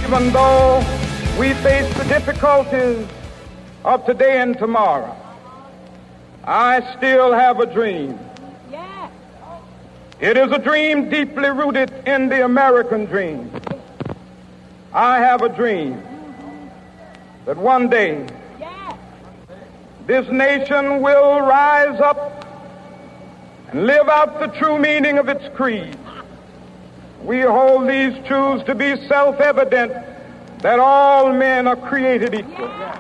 even though we face the difficulties of today and tomorrow, I still have a dream. Yeah. It is a dream deeply rooted in the American dream. I have a dream that one day this nation will rise up and live out the true meaning of its creed. We hold these truths to be self-evident, that all men are created equal. I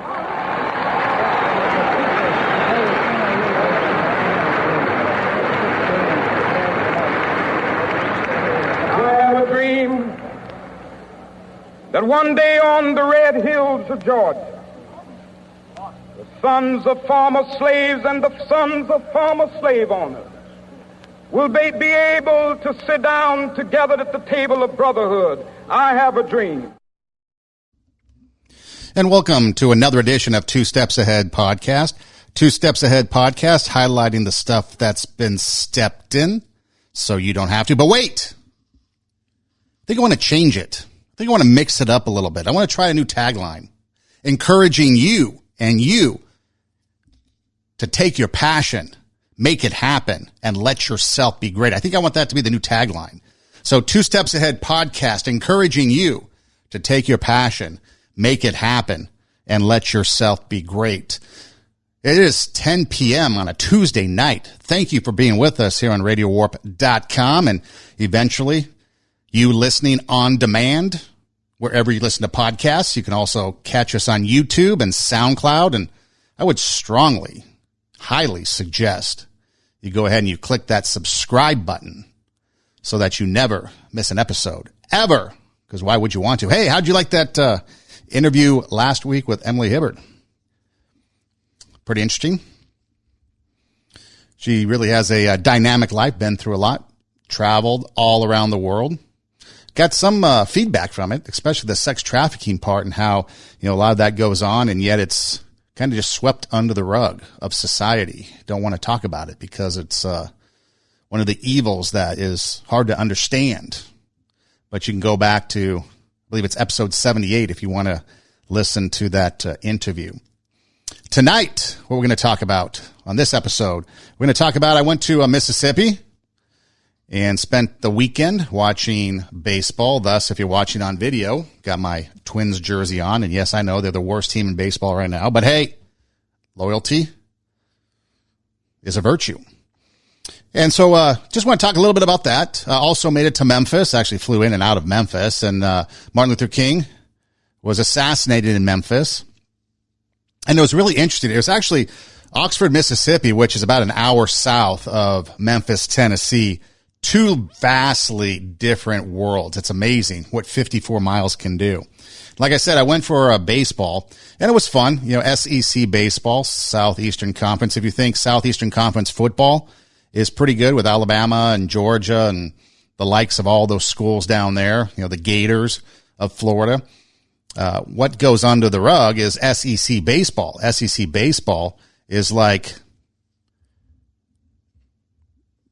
have a dream that one day on the red hills of Georgia, the sons of former slaves and the sons of former slave owners will be able to sit down together at the table of brotherhood. I have a dream. And welcome to another edition of Two Steps Ahead Podcast. Two Steps Ahead Podcast, highlighting the stuff that's been stepped in so you don't have to. But wait, I think I want to change it. I think I want to mix it up a little bit. I want to try a new tagline, encouraging you and you to take your passion, make it happen, and let yourself be great. I think I want that to be the new tagline. So Two Steps Ahead Podcast, encouraging you to take your passion, make it happen, and let yourself be great. It is 10 p.m. on a Tuesday night. Thank you for being with us here on RadioWarp.com, and eventually you listening on demand wherever you listen to podcasts. You can also catch us on YouTube and SoundCloud, and I would strongly, highly suggest you go ahead and you click that subscribe button so that you never miss an episode, ever. Because why would you want to? Hey, how'd you like that interview last week with Emily Hibbert? Pretty interesting. She really has a dynamic life, been through a lot, traveled all around the world. Got some feedback from it, especially the sex trafficking part and how, a lot of that goes on, and yet it's kind of just swept under the rug of society. Don't want to talk about it because it's one of the evils that is hard to understand. But you can go back to, I believe it's episode 78 if you want to listen to that interview. Tonight, what we're going to talk about on this episode, we're going to talk about, I went to Mississippi and spent the weekend watching baseball. Thus, if you're watching on video, got my Twins jersey on. And yes, I know they're the worst team in baseball right now. But hey, loyalty is a virtue. And so just want to talk a little bit about that. Also made it to Memphis. Actually flew in and out of Memphis. And Martin Luther King was assassinated in Memphis. And it was really interesting. It was actually Oxford, Mississippi, which is about an hour south of Memphis, Tennessee. Two vastly different worlds. It's amazing what 54 miles can do. Like I said, I went for a baseball, and it was fun. SEC baseball, Southeastern Conference. If you think Southeastern Conference football is pretty good with Alabama and Georgia and the likes of all those schools down there, the Gators of Florida, what goes under the rug is SEC baseball. SEC baseball is like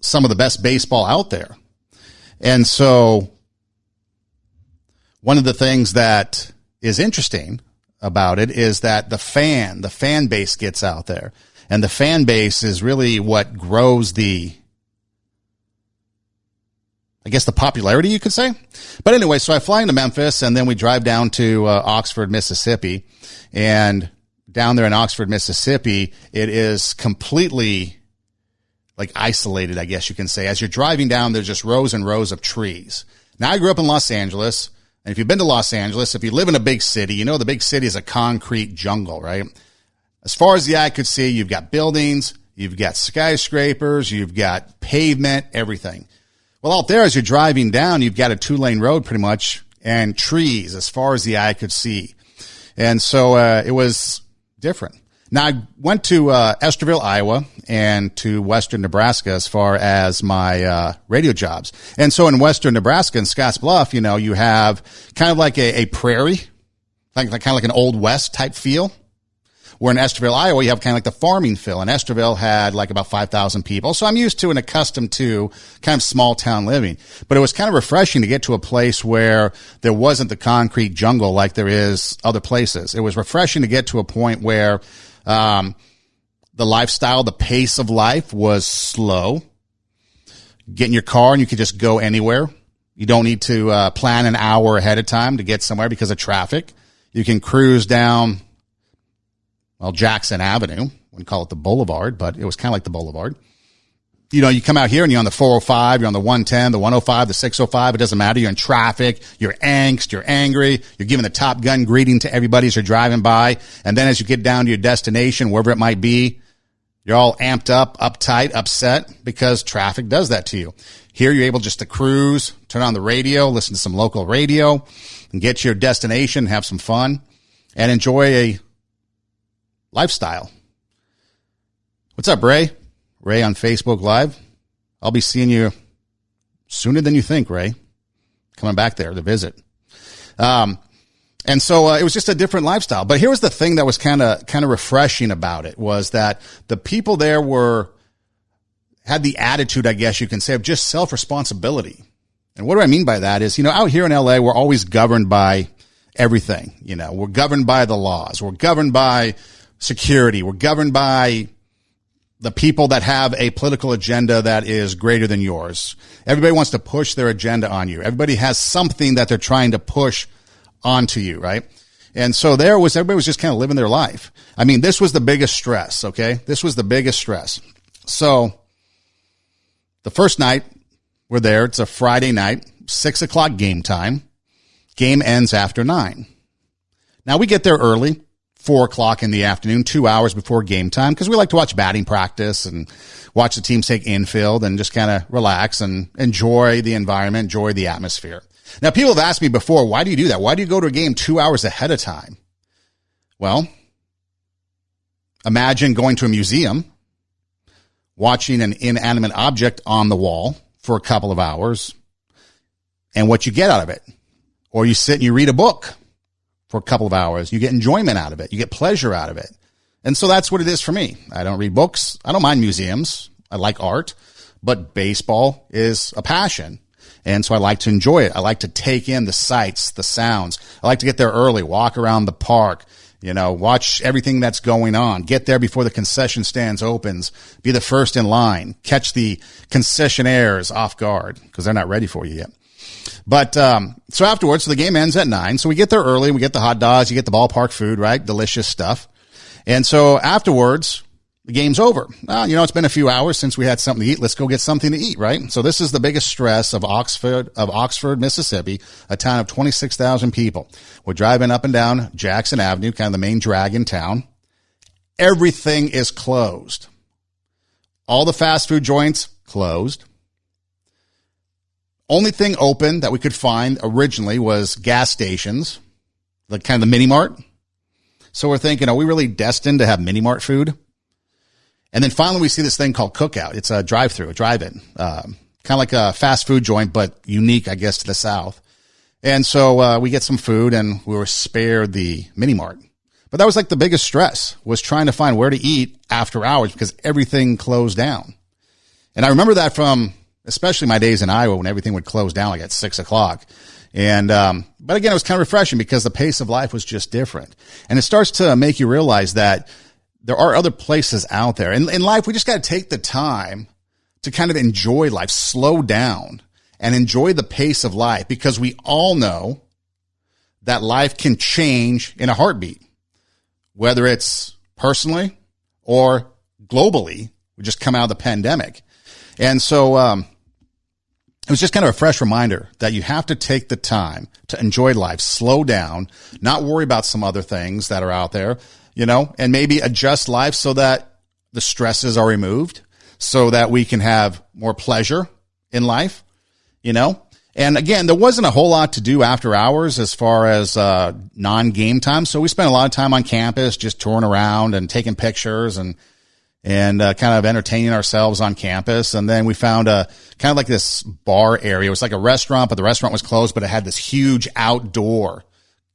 some of the best baseball out there. And so one of the things that is interesting about it is that the fan base gets out there. And the fan base is really what grows the popularity, you could say. But anyway, so I fly into Memphis, and then we drive down to Oxford, Mississippi. And down there in Oxford, Mississippi, it is completely isolated, I guess you can say. As you're driving down, there's just rows and rows of trees. Now, I grew up in Los Angeles, and if you've been to Los Angeles, if you live in a big city, the big city is a concrete jungle, right? As far as the eye could see, you've got buildings, you've got skyscrapers, you've got pavement, everything. Well, out there, as you're driving down, you've got a 2-lane road pretty much, and trees as far as the eye could see. And so it was different. Now, I went to Estherville, Iowa, and to Western Nebraska as far as my radio jobs. And so in Western Nebraska, in Scottsbluff, you have kind of like a prairie, kind of like an Old West type feel. Where in Estherville, Iowa, you have kind of like the farming feel. And Estherville had like about 5,000 people. So I'm used to and accustomed to kind of small town living. But it was kind of refreshing to get to a place where there wasn't the concrete jungle like there is other places. It was refreshing to get to a point where the lifestyle, the pace of life was slow. Get in your car and you could just go anywhere. You don't need to plan an hour ahead of time to get somewhere because of traffic. You can cruise down, well, Jackson Avenue. Wouldn't call it the boulevard, but it was kind of like the boulevard. You know, you come out here and you're on the 405, you're on the 110, the 105, the 605. It doesn't matter. You're in traffic. You're angst. You're angry. You're giving the Top Gun greeting to everybody as you're driving by. And then as you get down to your destination, wherever it might be, you're all amped up, uptight, upset because traffic does that to you. Here you're able just to cruise, turn on the radio, listen to some local radio, and get to your destination, have some fun, and enjoy a lifestyle. What's up, Ray? Ray on Facebook Live. I'll be seeing you sooner than you think, Ray. Coming back there to visit. And so it was just a different lifestyle. But here was the thing that was kind of refreshing about it was that the people there had the attitude, I guess you can say, of just self-responsibility. And what do I mean by that is, you know, out here in LA, we're always governed by everything. You know, we're governed by the laws. We're governed by security. We're governed by the people that have a political agenda that is greater than yours. Everybody wants to push their agenda on you. Everybody has something that they're trying to push onto you, right? And so everybody was just kind of living their life. I mean, this was the biggest stress, okay? This was the biggest stress. So the first night we're there, it's a Friday night, 6:00 game time. Game ends after 9. Now we get there early, 4:00 in the afternoon, 2 hours before game time, because we like to watch batting practice and watch the teams take infield and just kind of relax and enjoy the environment, enjoy the atmosphere. Now, people have asked me before, why do you do that? Why do you go to a game 2 hours ahead of time? Well, imagine going to a museum, watching an inanimate object on the wall for a couple of hours, and what you get out of it. Or you sit and you read a book for a couple of hours. You get enjoyment out of it. You get pleasure out of it. And so that's what it is for me. I don't read books. I don't mind museums. I like art, but baseball is a passion. And so I like to enjoy it. I like to take in the sights, the sounds. I like to get there early, walk around the park, you know, watch everything that's going on, get there before the concession stands opens, be the first in line, catch the concessionaires off guard because they're not ready for you yet. But, so afterwards, so the game ends at 9. So we get there early. We get the hot dogs. You get the ballpark food, right? Delicious stuff. And so afterwards, the game's over. You know, it's been a few hours since we had something to eat. Let's go get something to eat, right? So this is the biggest stress of Oxford, Mississippi, a town of 26,000 people. We're driving up and down Jackson Avenue, kind of the main drag in town. Everything is closed. All the fast food joints closed. Only thing open that we could find originally was gas stations, the kind of the mini mart. So we're thinking, are we really destined to have mini mart food? And then finally we see this thing called Cookout. It's a drive-through, a drive-in, kind of like a fast food joint, but unique, I guess, to the South. And so we get some food and we were spared the mini mart. But that was like the biggest stress, was trying to find where to eat after hours because everything closed down. And I remember that from especially my days in Iowa when everything would close down like at 6:00. And, but again, it was kind of refreshing because the pace of life was just different. And it starts to make you realize that there are other places out there. In life, we just got to take the time to kind of enjoy life, slow down and enjoy the pace of life because we all know that life can change in a heartbeat, whether it's personally or globally. We just come out of the pandemic. And so, it was just kind of a fresh reminder that you have to take the time to enjoy life, slow down, not worry about some other things that are out there, you know, and maybe adjust life so that the stresses are removed so that we can have more pleasure in life, you know. And again, there wasn't a whole lot to do after hours as far as non-game time. So we spent a lot of time on campus just touring around and taking pictures and kind of entertaining ourselves on campus. And then we found a kind of like this bar area. It was like a restaurant, but the restaurant was closed, but it had this huge outdoor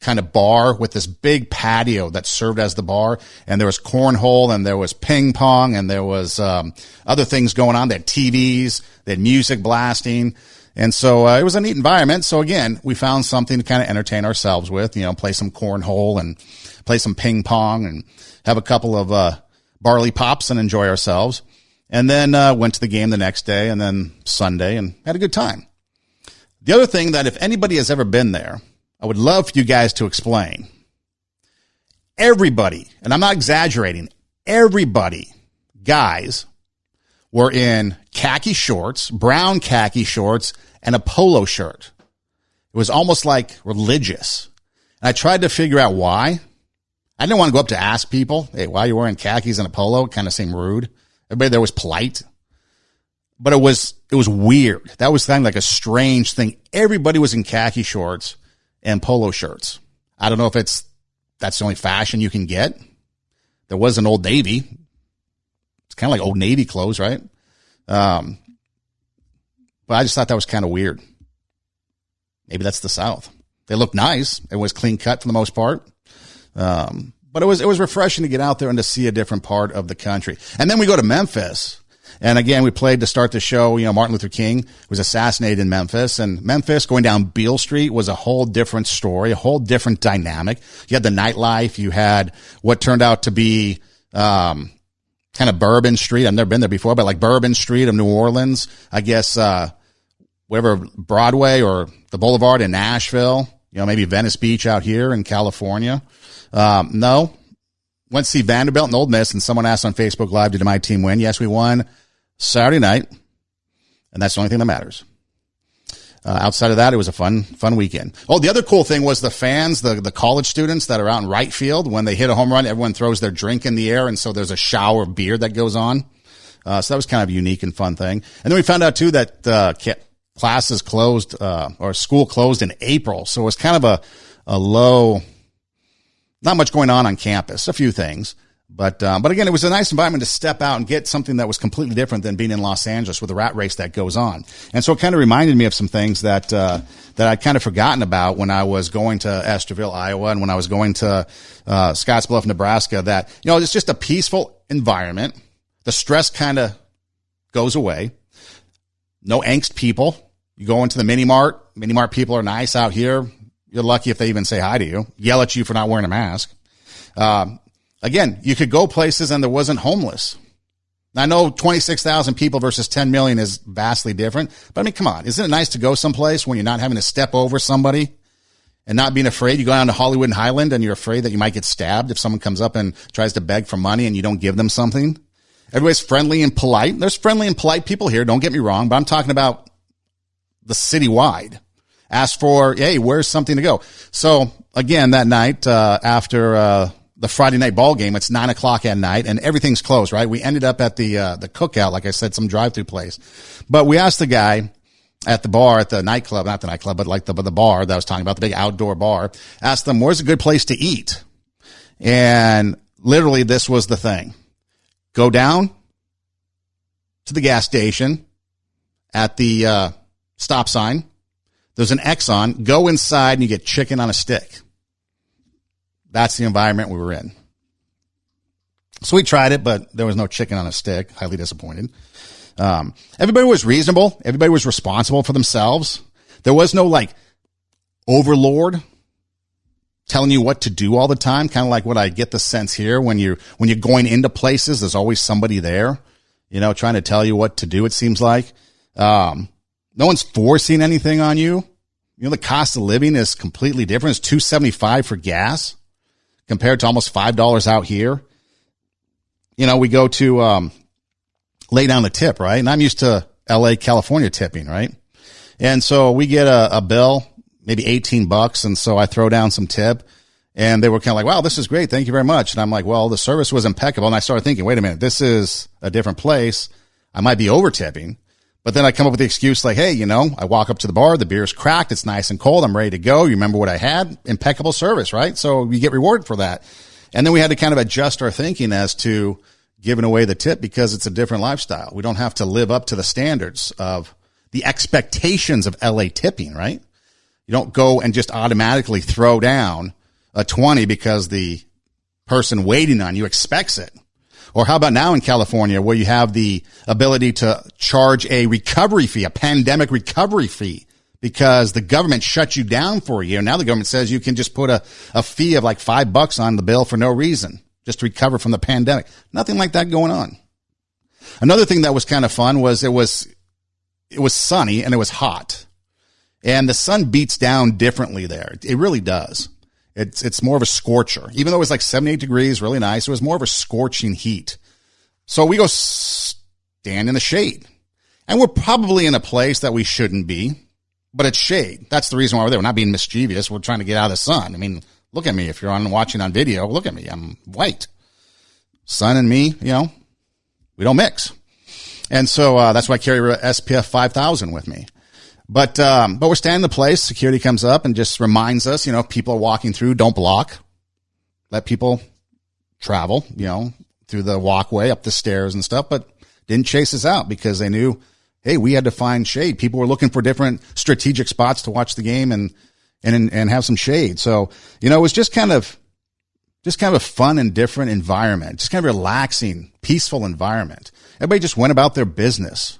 kind of bar with this big patio that served as the bar. And there was cornhole and there was ping pong and there was other things going on. They had TVs, they had music blasting. And so it was a neat environment. So again, we found something to kind of entertain ourselves with, play some cornhole and play some ping pong and have a couple of barley pops and enjoy ourselves. And then went to the game the next day and then Sunday and had a good time. The other thing that if anybody has ever been there, I would love for you guys to explain. Everybody, and I'm not exaggerating, everybody, guys, were in khaki shorts, brown khaki shorts, and a polo shirt. It was almost like religious. And I tried to figure out why. I didn't want to go up to ask people, hey, why are you wearing khakis and a polo? It kind of seemed rude. Everybody there was polite. But it was weird. That was kind of like a strange thing. Everybody was in khaki shorts and polo shirts. I don't know if that's the only fashion you can get. There was an Old Navy. It's kind of like Old Navy clothes, right? But I just thought that was kind of weird. Maybe that's the South. They looked nice. It was clean cut for the most part. But it was refreshing to get out there and to see a different part of the country. And then we go to Memphis. And again, we played to start the show. Martin Luther King was assassinated in Memphis, and Memphis going down Beale Street was a whole different story, a whole different dynamic. You had the nightlife. You had what turned out to be, kind of Bourbon Street. I've never been there before, but like Bourbon Street of New Orleans, I guess, whatever, Broadway or the Boulevard in Nashville, maybe Venice Beach out here in California. No. Went to see Vanderbilt and Ole Miss, and someone asked on Facebook Live, did my team win? Yes, we won Saturday night, and that's the only thing that matters. Outside of that, it was a fun weekend. Oh, the other cool thing was the fans, the college students that are out in right field. When they hit a home run, everyone throws their drink in the air, and so there's a shower of beer that goes on. So that was kind of a unique and fun thing. And then we found out, too, that classes closed or school closed in April, so it was kind of a low, not much going on campus, a few things. But again, it was a nice environment to step out and get something that was completely different than being in Los Angeles with the rat race that goes on. And so it kind of reminded me of some things that I'd kind of forgotten about when I was going to Estherville, Iowa, and when I was going to Scottsbluff, Nebraska, that, it's just a peaceful environment. The stress kind of goes away. No angst people. You go into the mini mart. Mini mart people are nice out here. You're lucky if they even say hi to you, yell at you for not wearing a mask. Again, you could go places and there wasn't homeless. I know 26,000 people versus 10 million is vastly different, but I mean, come on. Isn't it nice to go someplace when you're not having to step over somebody and not being afraid? You go down to Hollywood and Highland and you're afraid that you might get stabbed if someone comes up and tries to beg for money and you don't give them something. Everybody's friendly and polite. There's friendly and polite people here. Don't get me wrong, but I'm talking about the citywide. Ask for, hey, where's something to go? So again, that night, after, the Friday night ball game, it's 9:00 at night and everything's closed, right? We ended up at the cookout, like I said, some drive-through place. But we asked the guy at the bar, at the nightclub, not the nightclub, but like the bar that I was talking about, the big outdoor bar, asked them, where's a good place to eat? And literally this was the thing. Go down to the gas station at the, stop sign. There's an Exxon. Go inside and you get chicken on a stick. That's the environment we were in. So we tried it, but there was no chicken on a stick. Highly disappointed. Everybody was reasonable. Everybody was responsible for themselves. There was no overlord telling you what to do all the time. Kind of like what I get the sense here when you're going into places, there's always somebody there, trying to tell you what to do. It seems like, no one's forcing anything on you. The cost of living is completely different. It's $2.75 for gas compared to almost $5 out here. We go to lay down the tip, right? And I'm used to LA, California tipping, right? And so we get a bill, maybe $18. And so I throw down some tip and they were kind of like, wow, this is great. Thank you very much. And I'm like, well, the service was impeccable. And I started thinking, wait a minute, this is a different place. I might be over tipping. But then I come up with the excuse like, hey, I walk up to the bar, the beer's cracked, it's nice and cold, I'm ready to go. You remember what I had? Impeccable service, right? So you get rewarded for that. And then we had to kind of adjust our thinking as to giving away the tip because it's a different lifestyle. We don't have to live up to the standards of the expectations of LA tipping, right? You don't go and just automatically throw down a 20 because the person waiting on you expects it. Or how about now in California where you have the ability to charge a recovery fee, a pandemic recovery fee, because the government shut you down for a year. Now the government says you can just put a fee of like $5 on the bill for no reason, just to recover from the pandemic. Nothing like that going on. Another thing that was kind of fun was it was sunny and it was hot. And the sun beats down differently there. It really does. It's more of a scorcher. Even though it was like 78 degrees, really nice, it was more of a scorching heat. So we go stand in the shade. And we're probably in a place that we shouldn't be, but it's shade. That's the reason why we're there. We're not being mischievous. We're trying to get out of the sun. I mean, look at me. If you're watching on video, look at me. I'm white. Sun and me, we don't mix. And so that's why I carry SPF 5000 with me. But we're standing in the place. Security comes up and just reminds us, if people are walking through, don't block. Let people travel, through the walkway, up the stairs and stuff, but didn't chase us out because they knew, hey, we had to find shade. People were looking for different strategic spots to watch the game and have some shade. So, it was just kind of a fun and different environment, just kind of relaxing, peaceful environment. Everybody just went about their business.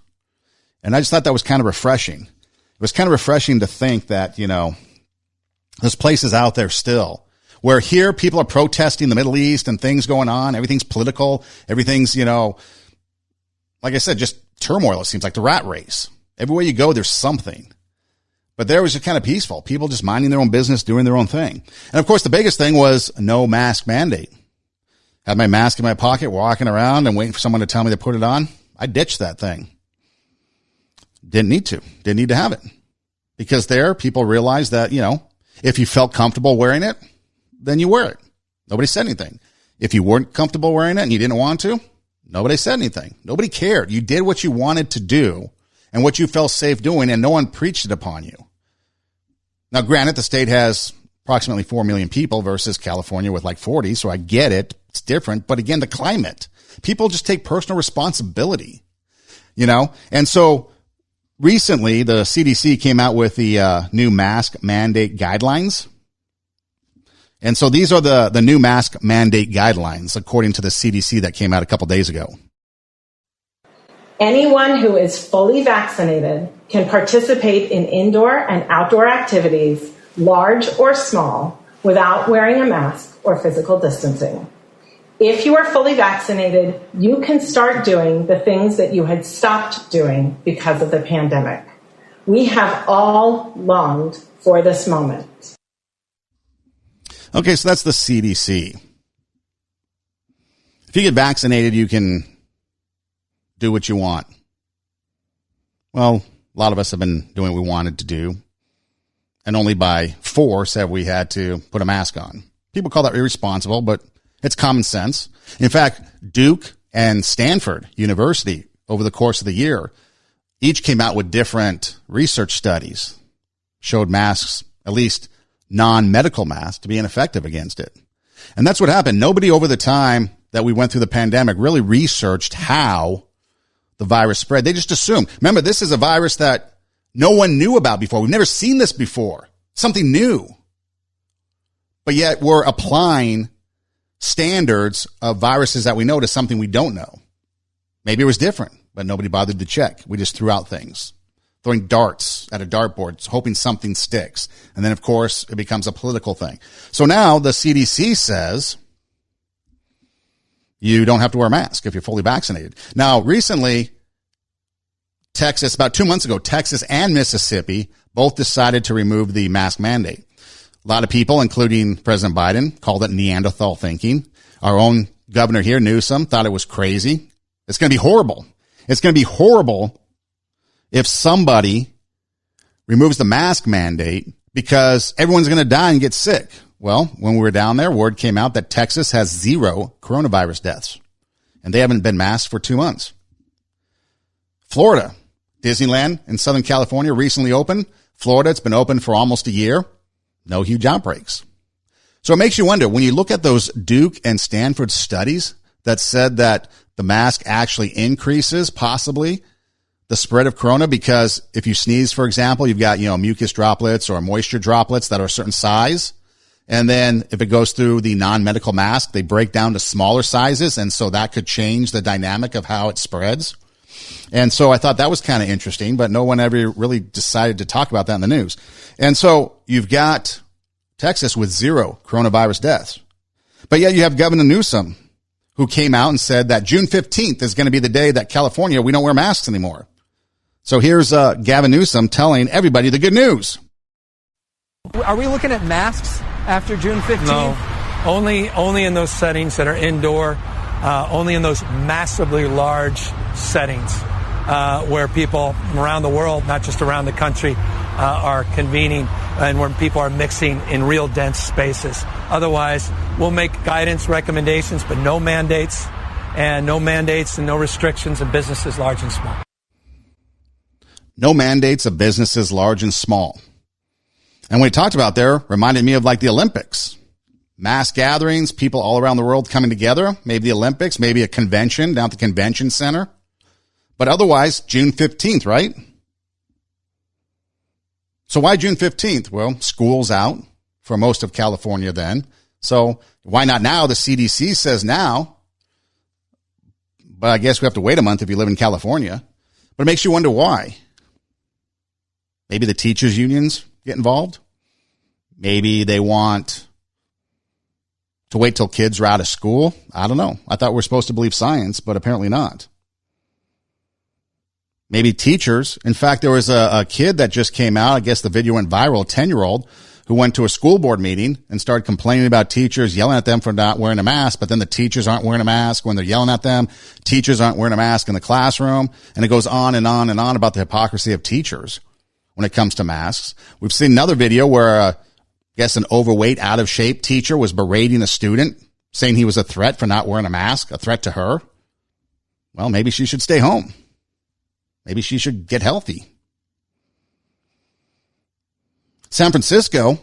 And I just thought that was kind of refreshing. It was kind of refreshing to think that, there's places out there still where here people are protesting the Middle East and things going on. Everything's political. Everything's, like I said, just turmoil. It seems like the rat race. Everywhere you go, there's something. But there was just kind of peaceful. People just minding their own business, doing their own thing. And of course, the biggest thing was no mask mandate. Had my mask in my pocket, walking around and waiting for someone to tell me to put it on. I ditched that thing. Didn't need to have it because there people realized that, if you felt comfortable wearing it, then you wear it. Nobody said anything. If you weren't comfortable wearing it and you didn't want to, nobody said anything. Nobody cared. You did what you wanted to do and what you felt safe doing, and no one preached it upon you. Now, granted, the state has approximately 4 million people versus California with like 40. So I get it. It's different. But again, the climate, people just take personal responsibility, and so recently, the CDC came out with the new mask mandate guidelines. And so these are the new mask mandate guidelines, according to the CDC that came out a couple days ago. Anyone who is fully vaccinated can participate in indoor and outdoor activities, large or small, without wearing a mask or physical distancing. If you are fully vaccinated, you can start doing the things that you had stopped doing because of the pandemic. We have all longed for this moment. Okay, so that's the CDC. If you get vaccinated, you can do what you want. Well, a lot of us have been doing what we wanted to do, and only by force have we had to put a mask on. People call that irresponsible, but it's common sense. In fact, Duke and Stanford University, over the course of the year, each came out with different research studies, showed masks, at least non-medical masks, to be ineffective against it. And that's what happened. Nobody over the time that we went through the pandemic really researched how the virus spread. They just assumed. Remember, this is a virus that no one knew about before. We've never seen this before. Something new. But yet we're applying standards of viruses that we know to something we don't know. Maybe it was different, but nobody bothered to check. We just threw out things, throwing darts at a dartboard, hoping something sticks. And then, of course, it becomes a political thing. So now the CDC says you don't have to wear a mask if you're fully vaccinated. Now, recently, Texas, about 2 months ago, Texas and Mississippi both decided to remove the mask mandate. A lot of people, including President Biden, called it Neanderthal thinking. Our own governor here, Newsom, thought it was crazy. It's going to be horrible. It's going to be horrible if somebody removes the mask mandate because everyone's going to die and get sick. Well, when we were down there, word came out that Texas has 0 coronavirus deaths, and they haven't been masked for 2 months. Florida, Disneyland in Southern California recently opened. Florida, it's been open for almost a year. No huge outbreaks. So it makes you wonder, when you look at those Duke and Stanford studies that said that the mask actually increases possibly the spread of corona, because if you sneeze, for example, you've got, mucus droplets or moisture droplets that are a certain size. And then if it goes through the non-medical mask, they break down to smaller sizes. And so that could change the dynamic of how it spreads. And so I thought that was kind of interesting, but no one ever really decided to talk about that in the news. And so you've got Texas with 0 coronavirus deaths. But yet you have Governor Newsom, who came out and said that June 15th is going to be the day that California, we don't wear masks anymore. So here's Gavin Newsom telling everybody the good news. Are we looking at masks after June 15th? No, only in those settings that are indoor, only in those massively large settings where people from around the world, not just around the country, are convening and where people are mixing in real dense spaces. Otherwise, we'll make guidance recommendations, but no mandates and no restrictions of businesses large and small. No mandates of businesses large and small. And what he talked about there reminded me of like the Olympics. Mass gatherings, people all around the world coming together, maybe the Olympics, maybe a convention down at the convention center. But otherwise, June 15th, right? So why June 15th? Well, school's out for most of California then. So why not now? The CDC says now. But I guess we have to wait a month if you live in California. But it makes you wonder why. Maybe the teachers' unions get involved. Maybe they want to wait till kids are out of school. I don't know. I thought we were supposed to believe science, but apparently not. Maybe teachers. In fact, there was a kid that just came out. I guess the video went viral, a 10-year-old who went to a school board meeting and started complaining about teachers, yelling at them for not wearing a mask. But then the teachers aren't wearing a mask when they're yelling at them. Teachers aren't wearing a mask in the classroom. And it goes on and on and on about the hypocrisy of teachers when it comes to masks. We've seen another video where, I guess, an overweight, out of shape teacher was berating a student, saying he was a threat for not wearing a mask, a threat to her. Well, maybe she should stay home. Maybe she should get healthy. San Francisco,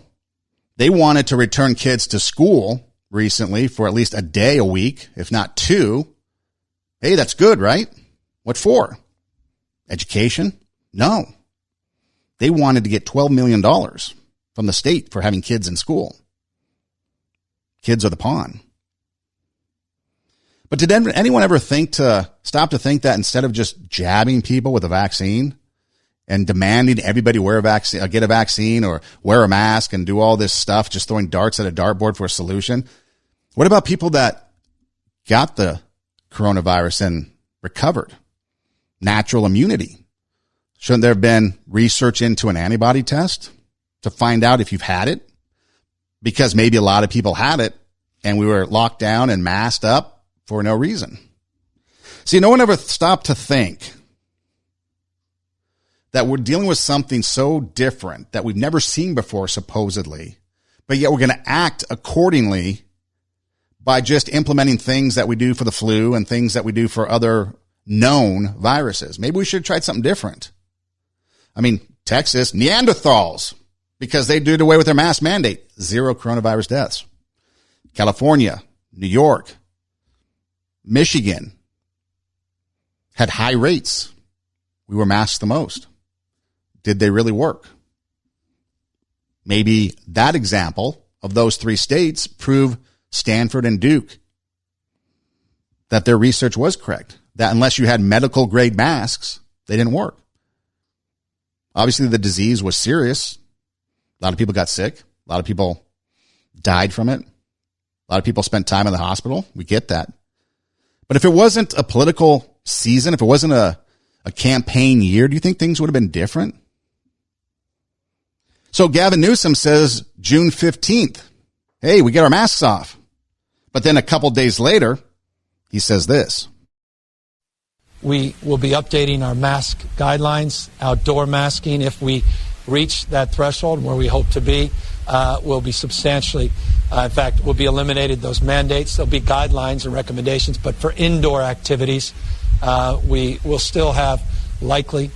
they wanted to return kids to school recently for at least a day a week, if not 2. Hey, that's good, right? What for? Education? No. They wanted to get $12 million from the state for having kids in school. Kids are the pawn. But did anyone ever stop to think that instead of just jabbing people with a vaccine and demanding everybody get a vaccine or wear a mask and do all this stuff, just throwing darts at a dartboard for a solution? What about people that got the coronavirus and recovered? Natural immunity. Shouldn't there have been research into an antibody test to find out if you've had it? Because maybe a lot of people had it and we were locked down and masked up for no reason. See, no one ever stopped to think that we're dealing with something so different that we've never seen before, supposedly, but yet we're going to act accordingly by just implementing things that we do for the flu and things that we do for other known viruses. Maybe we should have tried something different. I mean, Texas, Neanderthals, because they did away with their mask mandate, 0 coronavirus deaths. California, New York, Michigan had high rates. We were masked the most. Did they really work? Maybe that example of those 3 states prove Stanford and Duke that their research was correct, that unless you had medical grade masks, they didn't work. Obviously, the disease was serious. A lot of people got sick. A lot of people died from it. A lot of people spent time in the hospital. We get that. But if it wasn't a political season, if it wasn't a campaign year, do you think things would have been different? So Gavin Newsom says June 15th, hey, we get our masks off. But then a couple days later, he says this. We will be updating our mask guidelines, outdoor masking. If we reach that threshold where we hope to be, will be substantially, in fact, will be eliminated those mandates. There'll be guidelines and recommendations, but for indoor activities, we will still have likely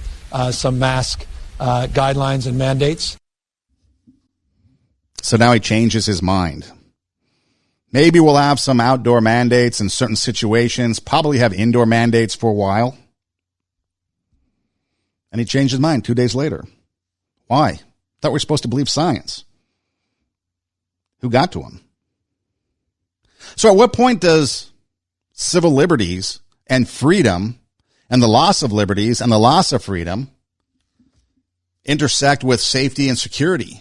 some mask guidelines and mandates. So now he changes his mind. Maybe we'll have some outdoor mandates in certain situations, probably have indoor mandates for a while. And he changed his mind 2 days later. Why? Thought we were supposed to believe science. Who got to him? So at what point does civil liberties and freedom and the loss of liberties and the loss of freedom intersect with safety and security?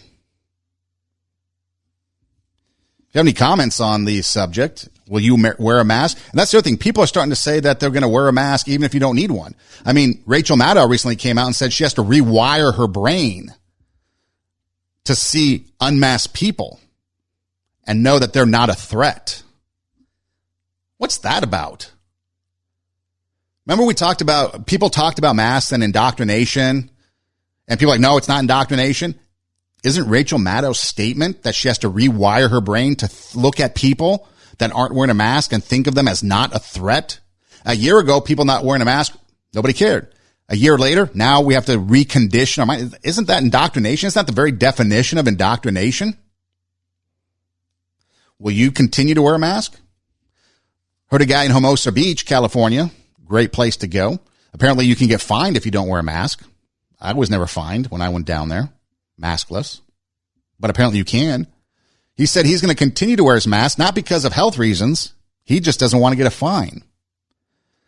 If you have any comments on the subject, will you wear a mask? And that's the other thing. People are starting to say that they're going to wear a mask even if you don't need one. I mean, Rachel Maddow recently came out and said she has to rewire her brain to see unmasked people and know that they're not a threat. What's that about? Remember people talked about masks and indoctrination, and people are like, no, it's not indoctrination. Isn't Rachel Maddow's statement that she has to rewire her brain to look at people that aren't wearing a mask and think of them as not a threat? A year ago, people not wearing a mask, nobody cared. A year later, now we have to recondition our mind. Isn't that indoctrination? Isn't that the very definition of indoctrination? Will you continue to wear a mask? Heard a guy in Hermosa Beach, California. Great place to go. Apparently you can get fined if you don't wear a mask. I was never fined when I went down there, maskless. But apparently you can. He said he's going to continue to wear his mask, not because of health reasons. He just doesn't want to get a fine.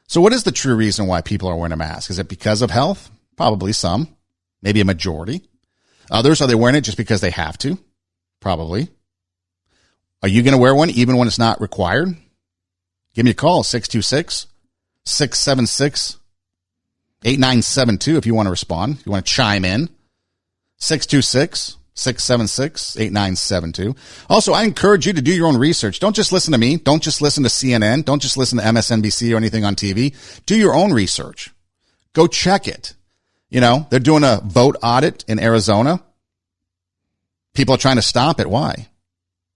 So what is the true reason why people are wearing a mask? Is it because of health? Probably some. Maybe a majority. Others, are they wearing it just because they have to? Probably. Are you going to wear one even when it's not required? Give me a call, 626-676-8972 if you want to respond. If you want to chime in, 626-676-8972. Also, I encourage you to do your own research. Don't just listen to me. Don't just listen to CNN. Don't just listen to MSNBC or anything on TV. Do your own research. Go check it. You know, they're doing a vote audit in Arizona. People are trying to stop it. Why?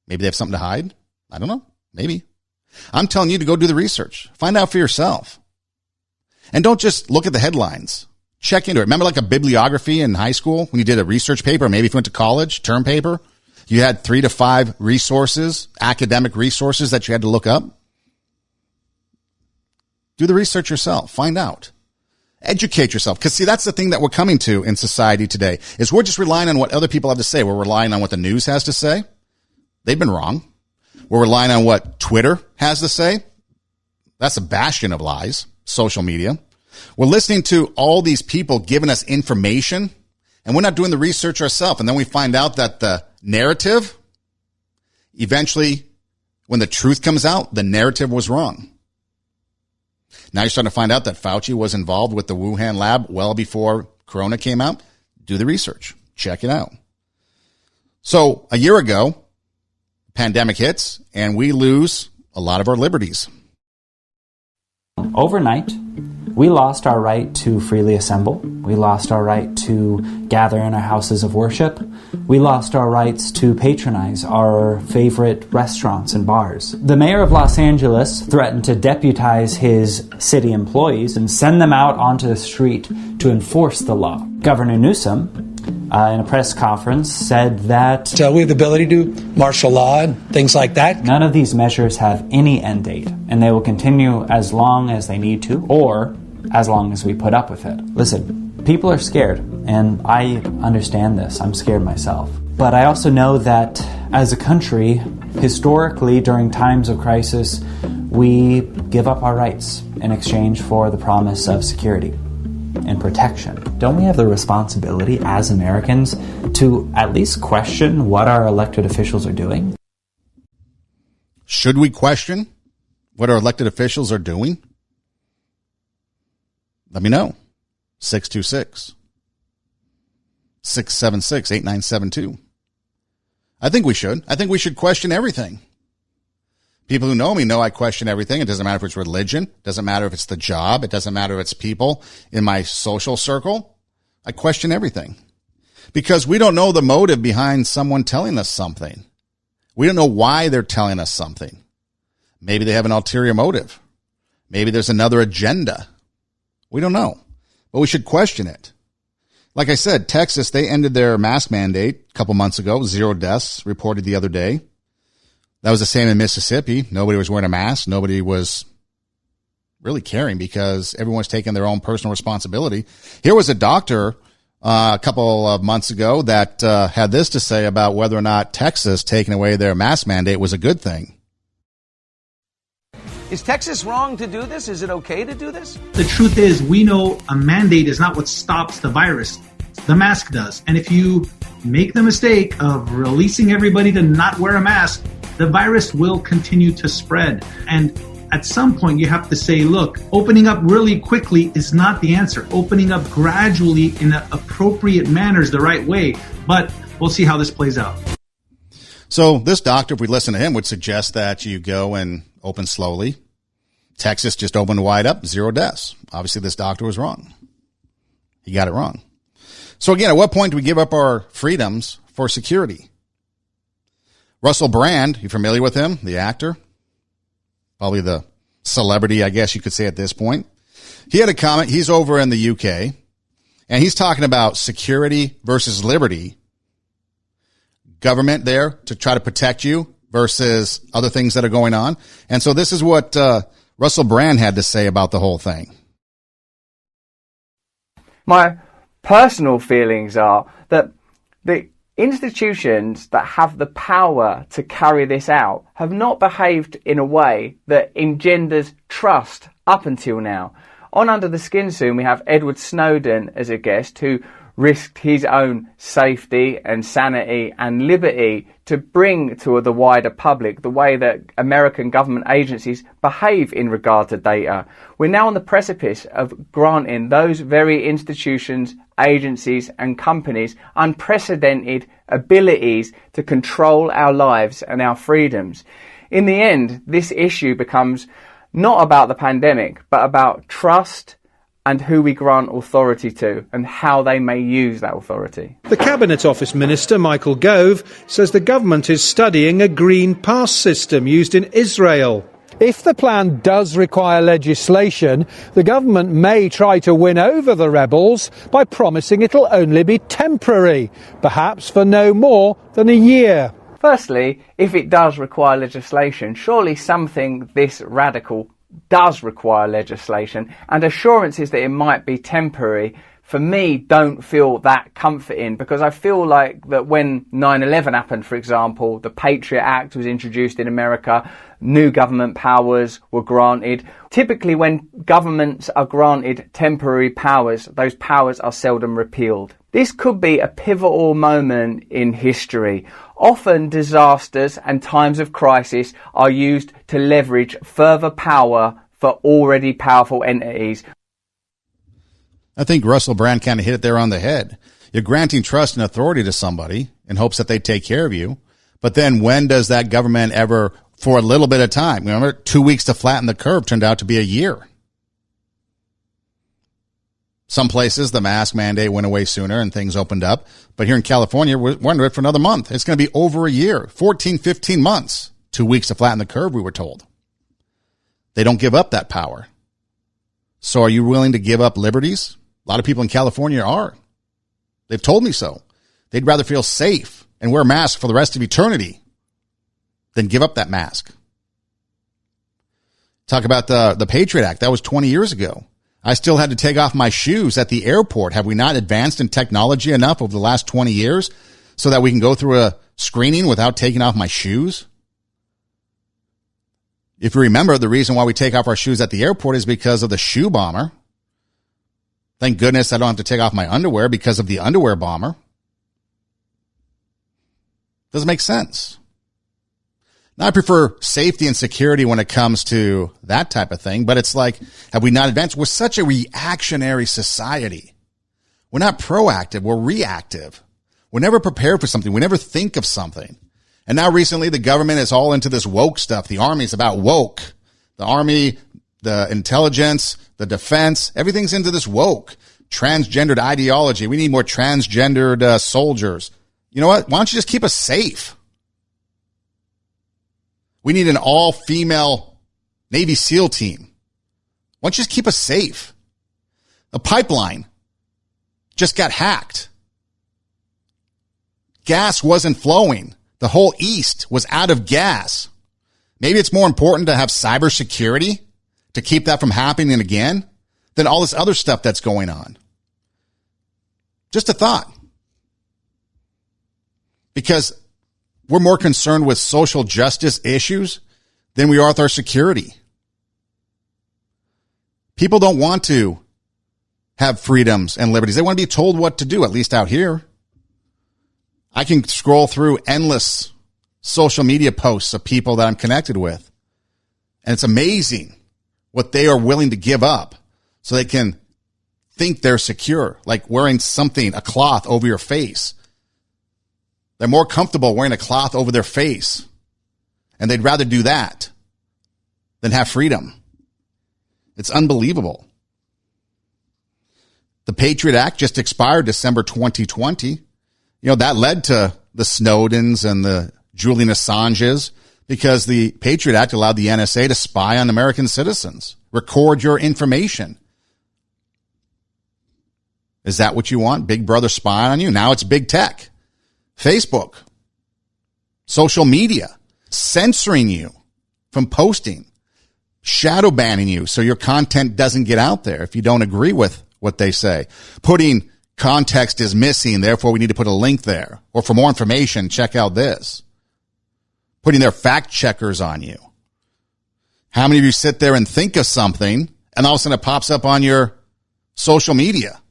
Maybe they have something to hide. I don't know. Maybe. I'm telling you to go do the research. Find out for yourself. And don't just look at the headlines. Check into it. Remember like a bibliography in high school when you did a research paper, maybe if you went to college, term paper, you had 3 to 5 resources, academic resources that you had to look up. Do the research yourself. Find out. Educate yourself. Because see, that's the thing that we're coming to in society today is we're just relying on what other people have to say. We're relying on what the news has to say. They've been wrong. We're relying on what Twitter has to say. That's a bastion of lies. Social media. We're listening to all these people giving us information, and we're not doing the research ourselves. And then we find out that the narrative, eventually, when the truth comes out, the narrative was wrong. Now you're starting to find out that Fauci was involved with the Wuhan lab well before Corona came out. Do the research. Check it out. So a year ago, pandemic hits, and we lose a lot of our liberties. Overnight, we lost our right to freely assemble. We lost our right to gather in our houses of worship. We lost our rights to patronize our favorite restaurants and bars. The mayor of Los Angeles threatened to deputize his city employees and send them out onto the street to enforce the law. Governor Newsom, in a press conference, said that we have the ability to do martial law and things like that. None of these measures have any end date, and they will continue as long as they need to, or as long as we put up with it. Listen, people are scared, and I understand this. I'm scared myself. But I also know that as a country, historically, during times of crisis, we give up our rights in exchange for the promise of security and protection. Don't we have the responsibility as Americans to at least question what our elected officials are doing? Should we question what our elected officials are doing? Let me know. 626-676-8972. I think we should. I think we should question everything. People who know me know I question everything. It doesn't matter if it's religion. It doesn't matter if it's the job. It doesn't matter if it's people in my social circle. I question everything because we don't know the motive behind someone telling us something. We don't know why they're telling us something. Maybe they have an ulterior motive. Maybe there's another agenda. We don't know, but we should question it. Like I said, Texas, they ended their mask mandate a couple months ago. 0 deaths reported the other day. That was the same in Mississippi. Nobody was wearing a mask. Nobody was really caring because everyone's taking their own personal responsibility. Here was a doctor a couple of months ago that had this to say about whether or not Texas taking away their mask mandate was a good thing. Is Texas wrong to do this? Is it okay to do this? The truth is, we know a mandate is not what stops the virus. The mask does. And if you make the mistake of releasing everybody to not wear a mask, the virus will continue to spread. And at some point, you have to say, look, opening up really quickly is not the answer. Opening up gradually in an appropriate manner is the right way. But we'll see how this plays out. So this doctor, if we listen to him, would suggest that you go and open slowly. Texas just opened wide up, 0 deaths. Obviously, this doctor was wrong. He got it wrong. So again, at what point do we give up our freedoms for security? Russell Brand, you familiar with him, the actor? Probably the celebrity, I guess you could say at this point. He had a comment. He's over in the UK, and he's talking about security versus liberty. Government there to try to protect you versus other things that are going on. And so this is what Russell Brand had to say about the whole thing. My personal feelings are that the institutions that have the power to carry this out have not behaved in a way that engenders trust up until now. On Under the Skin soon, we have Edward Snowden as a guest who risked his own safety and sanity and liberty to bring to the wider public the way that American government agencies behave in regard to data. We're now on the precipice of granting those very institutions, agencies and companies unprecedented abilities to control our lives and our freedoms. In the end, this issue becomes not about the pandemic, but about trust and who we grant authority to and how they may use that authority. The Cabinet Office Minister, Michael Gove, says the government is studying a green pass system used in Israel. If the plan does require legislation, the government may try to win over the rebels by promising it'll only be temporary, perhaps for no more than a year. Firstly, if it does require legislation, surely something this radical does require legislation, and assurances that it might be temporary, for me, don't feel that comforting, because I feel like that when 9/11 happened, for example, the Patriot Act was introduced in America, new government powers were granted. Typically, when governments are granted temporary powers, those powers are seldom repealed. This could be a pivotal moment in history. Often disasters and times of crisis are used to leverage further power for already powerful entities. I think Russell Brand kind of hit it there on the head. You're granting trust and authority to somebody in hopes that they take care of you. But then when does that government ever, for a little bit of time, remember 2 weeks to flatten the curve turned out to be a year. Some places, the mask mandate went away sooner and things opened up. But here in California, we're under it for another month. It's going to be over a year, 14, 15 months, 2 weeks to flatten the curve, we were told. They don't give up that power. So are you willing to give up liberties? A lot of people in California are. They've told me so. They'd rather feel safe and wear masks for the rest of eternity than give up that mask. Talk about the Patriot Act. That was 20 years ago. I still had to take off my shoes at the airport. Have we not advanced in technology enough over the last 20 years so that we can go through a screening without taking off my shoes? If you remember, the reason why we take off our shoes at the airport is because of the shoe bomber. Thank goodness I don't have to take off my underwear because of the underwear bomber. Doesn't make sense. Now, I prefer safety and security when it comes to that type of thing, but it's like, have we not advanced? We're such a reactionary society. We're not proactive. We're reactive. We're never prepared for something. We never think of something. And now recently the government is all into this woke stuff. The army is about woke. The army, the intelligence, the defense, everything's into this woke. Transgendered ideology. We need more transgendered soldiers. You know what? Why don't you just keep us safe? We need an all-female Navy SEAL team. Why don't you just keep us safe? The pipeline just got hacked. Gas wasn't flowing. The whole East was out of gas. Maybe it's more important to have cybersecurity, to keep that from happening again than all this other stuff that's going on. Just a thought. Because we're more concerned with social justice issues than we are with our security. People don't want to have freedoms and liberties. They want to be told what to do, at least out here. I can scroll through endless social media posts of people that I'm connected with. And it's amazing what they are willing to give up so they can think they're secure, like wearing something, a cloth over your face. They're more comfortable wearing a cloth over their face. And they'd rather do that than have freedom. It's unbelievable. The Patriot Act just expired December 2020. That led to the Snowdens and the Julian Assanges because the Patriot Act allowed the NSA to spy on American citizens, record your information. Is that what you want? Big Brother spying on you? Now it's big tech. Facebook, social media, censoring you from posting, shadow banning you so your content doesn't get out there if you don't agree with what they say. Putting context is missing, therefore we need to put a link there. Or for more information, check out this. Putting their fact checkers on you. How many of you sit there and think of something and all of a sudden it pops up on your social media?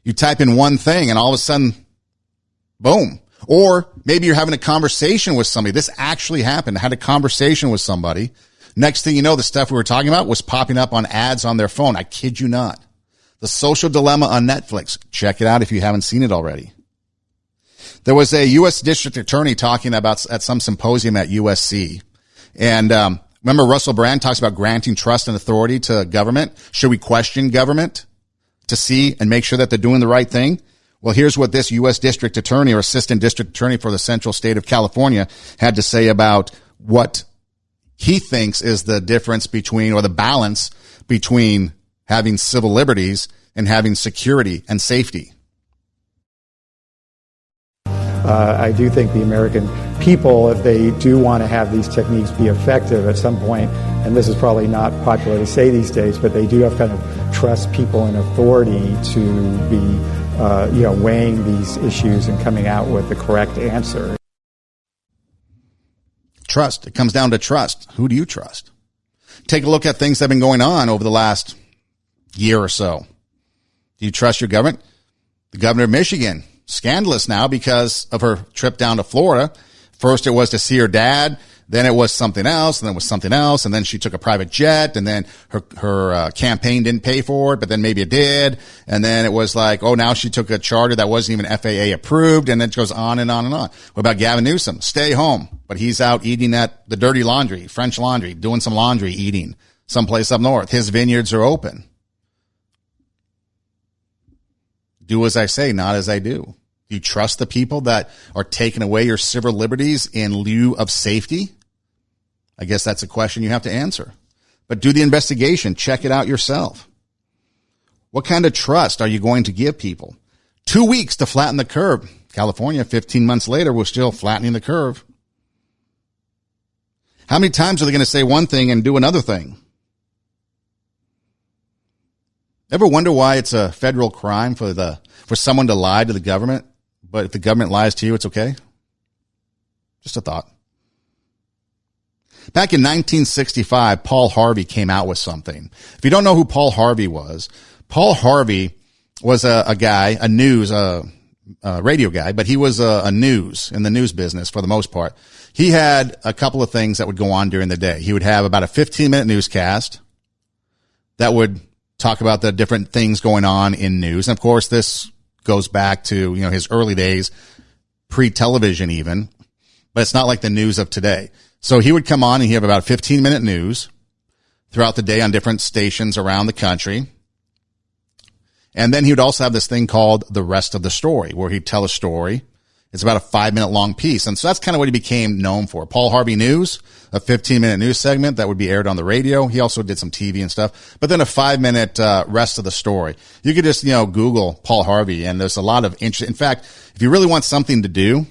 You type in one thing and all of a sudden, boom. Or maybe you're having a conversation with somebody. This actually happened. I had a conversation with somebody. Next thing you know, the stuff we were talking about was popping up on ads on their phone. I kid you not. The Social Dilemma on Netflix. Check it out if you haven't seen it already. There was a U.S. district attorney talking about at some symposium at USC. And remember Russell Brand talks about granting trust and authority to government. Should we question government to see and make sure that they're doing the right thing? Well, here's what this U.S. district attorney or assistant district attorney for the Central State of California had to say about what he thinks is the difference between, or the balance between, having civil liberties and having security and safety. I do think the American people, if they do want to have these techniques be effective at some point, and this is probably not popular to say these days, but they do have kind of trust people in authority to be weighing these issues and coming out with the correct answer. Trust. It comes down to trust. Who do you trust? Take a look at things that have been going on over the last year or so. Do you trust your government? The governor of Michigan, scandalous now because of her trip down to Florida. First it was to see her dad. Then it was something else, and then it was something else, and then she took a private jet, and then her campaign didn't pay for it, but then maybe it did, and then it was like, oh, now she took a charter that wasn't even FAA approved, and then it goes on and on and on. What about Gavin Newsom? Stay home, but he's out eating at the dirty laundry, French Laundry, doing some laundry, eating someplace up north. His vineyards are open. Do as I say, not as I do. Do you trust the people that are taking away your civil liberties in lieu of safety? I guess that's a question you have to answer. But do the investigation. Check it out yourself. What kind of trust are you going to give people? 2 weeks to flatten the curve. California, 15 months later, we're still flattening the curve. How many times are they going to say one thing and do another thing? Ever wonder why it's a federal crime for someone to lie to the government, but if the government lies to you, it's okay? Just a thought. Back in 1965, Paul Harvey came out with something. If you don't know who Paul Harvey was a guy, a radio guy, but he was in the news business for the most part. He had a couple of things that would go on during the day. He would have about a 15-minute newscast that would talk about the different things going on in news. And of course, this goes back to, his early days, pre-television even, but it's not like the news of today. So he would come on and he'd have about 15-minute news throughout the day on different stations around the country. And then he would also have this thing called The Rest of the Story, where he'd tell a story. It's about a 5-minute long piece. And so that's kind of what he became known for. Paul Harvey News, a 15-minute news segment that would be aired on the radio. He also did some TV and stuff, but then a 5-minute rest of the story. You could just, Google Paul Harvey, and there's a lot of interest. In fact, if you really want something to do,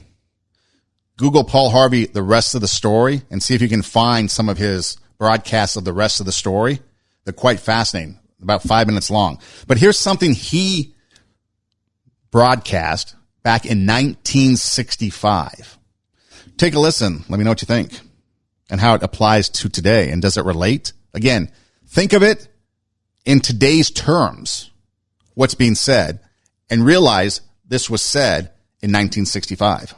Google Paul Harvey, The Rest of the Story, and see if you can find some of his broadcasts of The Rest of the Story. They're quite fascinating, about 5 minutes long. But here's something he broadcast back in 1965. Take a listen. Let me know what you think and how it applies to today. And does it relate? Again, think of it in today's terms, what's being said, and realize this was said in 1965.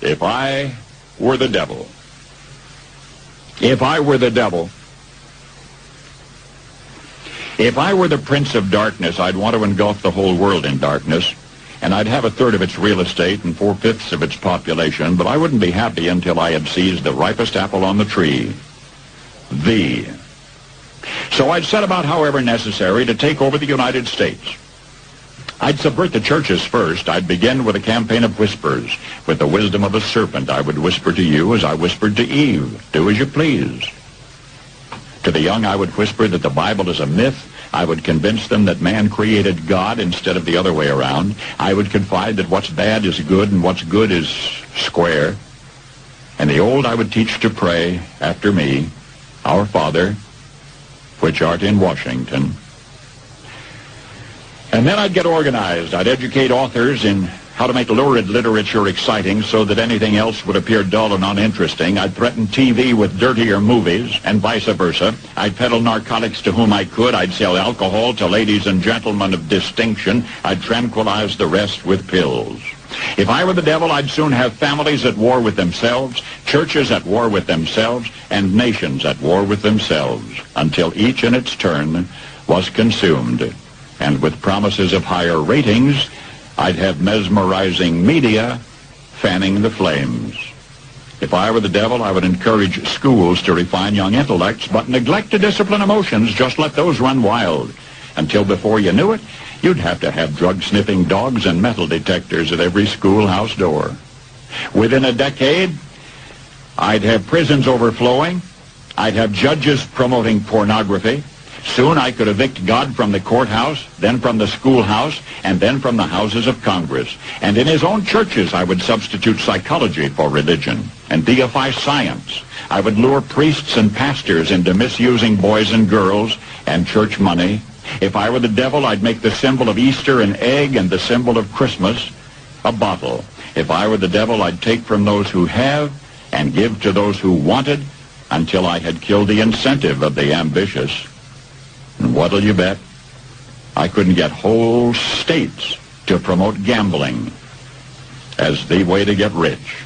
If I were the devil, if I were the devil, if I were the prince of darkness, I'd want to engulf the whole world in darkness, and I'd have a third of its real estate and 4/5 of its population, but I wouldn't be happy until I had seized the ripest apple on the tree, thee. So I'd set about, however necessary, to take over the United States. I'd subvert the churches first. I'd begin with a campaign of whispers. With the wisdom of a serpent, I would whisper to you as I whispered to Eve, do as you please. To the young, I would whisper that the Bible is a myth. I would convince them that man created God instead of the other way around. I would confide that what's bad is good and what's good is square. And the old I would teach to pray after me, Our Father, which art in Washington. And then I'd get organized. I'd educate authors in how to make lurid literature exciting so that anything else would appear dull and uninteresting. I'd threaten TV with dirtier movies and vice versa. I'd peddle narcotics to whom I could. I'd sell alcohol to ladies and gentlemen of distinction. I'd tranquilize the rest with pills. If I were the devil, I'd soon have families at war with themselves, churches at war with themselves, and nations at war with themselves, until each in its turn was consumed. And with promises of higher ratings, I'd have mesmerizing media fanning the flames. If I were the devil, I would encourage schools to refine young intellects, but neglect to discipline emotions. Just let those run wild. Until before you knew it, you'd have to have drug-sniffing dogs and metal detectors at every schoolhouse door. Within a decade, I'd have prisons overflowing. I'd have judges promoting pornography. Soon I could evict God from the courthouse, then from the schoolhouse, and then from the houses of Congress. And in his own churches I would substitute psychology for religion and deify science. I would lure priests and pastors into misusing boys and girls and church money. If I were the devil, I'd make the symbol of Easter an egg and the symbol of Christmas a bottle. If I were the devil, I'd take from those who have and give to those who wanted until I had killed the incentive of the ambitious. And what'll you bet? I couldn't get whole states to promote gambling as the way to get rich.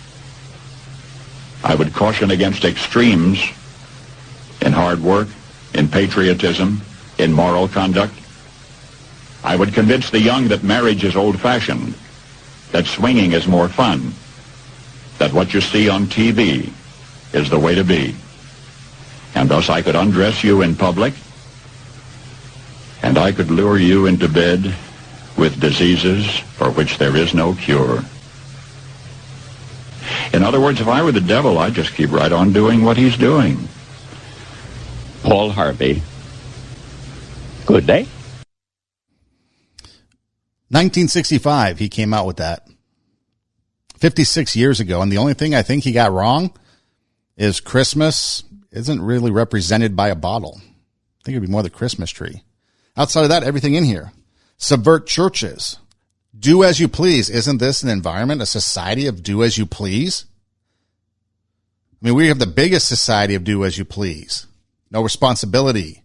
I would caution against extremes in hard work, in patriotism, in moral conduct. I would convince the young that marriage is old-fashioned, that swinging is more fun, that what you see on TV is the way to be. And thus I could undress you in public, and I could lure you into bed with diseases for which there is no cure. In other words, if I were the devil, I'd just keep right on doing what he's doing. Paul Harvey. Good day. 1965, he came out with that. 56 years ago, and the only thing I think he got wrong is Christmas isn't really represented by a bottle. I think it'd be more the Christmas tree. Outside of that, everything in here. Subvert churches. Do as you please. Isn't this an environment, a society of do as you please? I mean, we have the biggest society of do as you please. No responsibility.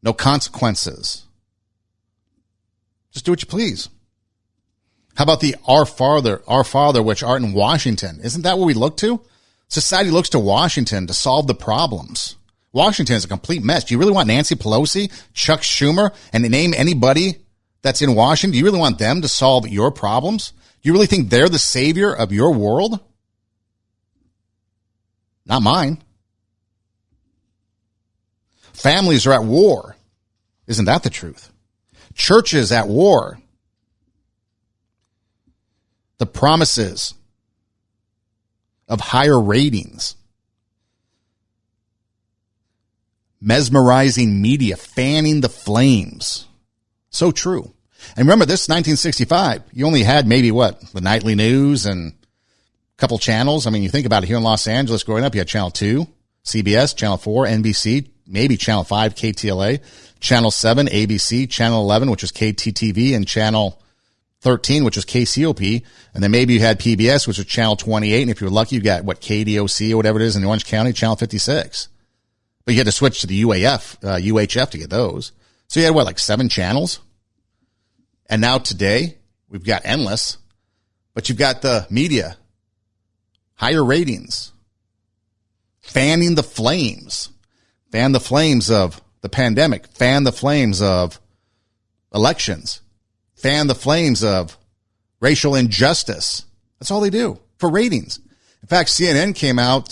No consequences. Just do what you please. How about the Our Father, which art in Washington? Isn't that what we look to? Society looks to Washington to solve the problems. Washington is a complete mess. Do you really want Nancy Pelosi, Chuck Schumer, and to name anybody that's in Washington? Do you really want them to solve your problems? Do you really think they're the savior of your world? Not mine. Families are at war. Isn't that the truth? Churches at war. The promises of higher ratings. Mesmerizing media, fanning the flames. So true. And remember, this 1965, you only had maybe the nightly news and a couple channels. I mean, you think about it, here in Los Angeles growing up, you had Channel 2, CBS, Channel 4, NBC, maybe Channel 5, KTLA, Channel 7, ABC, Channel 11, which was KTTV, and Channel 13, which was KCOP. And then maybe you had PBS, which was Channel 28. And if you're lucky, you got, KDOC or whatever it is in Orange County, Channel 56. But you had to switch to the UHF to get those. So you had, 7 channels? And now today, we've got endless. But you've got the media, higher ratings, fanning the flames. Fan the flames of the pandemic. Fan the flames of elections. Fan the flames of racial injustice. That's all they do for ratings. In fact, CNN came out,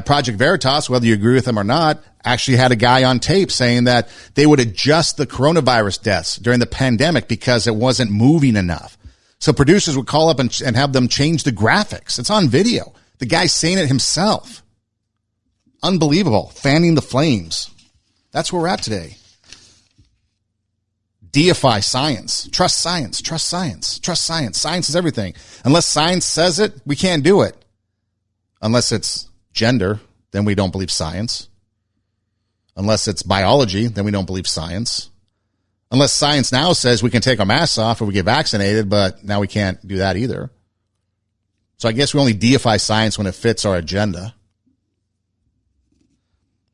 Project Veritas, whether you agree with them or not, actually had a guy on tape saying that they would adjust the coronavirus deaths during the pandemic because it wasn't moving enough. So producers would call up and have them change the graphics. It's on video. The guy's saying it himself. Unbelievable. Fanning the flames. That's where we're at today. Deify science. Trust science. Trust science. Trust science. Science is everything. Unless science says it, we can't do it. Unless it's gender, then we don't believe science. Unless it's biology, then we don't believe science. Unless science now says we can take our masks off if we get vaccinated, but now we can't do that either. So I guess we only deify science when it fits our agenda.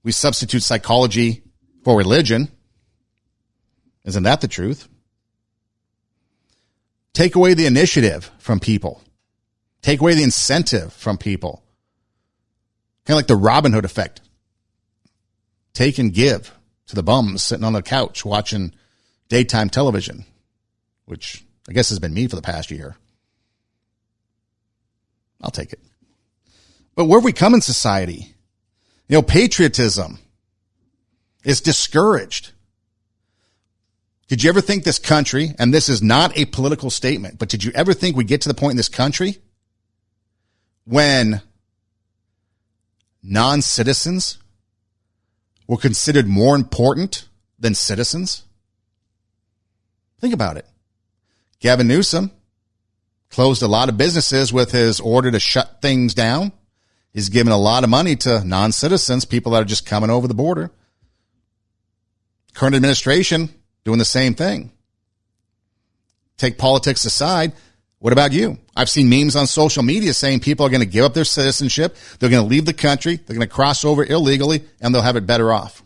We substitute psychology for religion. Isn't that the truth? Take away the initiative from people. Take away the incentive from people. Kind of like the Robin Hood effect. Take and give to the bums sitting on the couch watching daytime television, which I guess has been me for the past year. I'll take it. But where have we come in society? Patriotism is discouraged. Did you ever think this country, and this is not a political statement, but did you ever think we'd get to the point in this country when non-citizens were considered more important than citizens? Think about it. Gavin Newsom closed a lot of businesses with his order to shut things down. He's given a lot of money to non-citizens, people that are just coming over the border. Current administration doing the same thing. Take politics aside. What about you? I've seen memes on social media saying people are going to give up their citizenship. They're going to leave the country. They're going to cross over illegally, and they'll have it better off.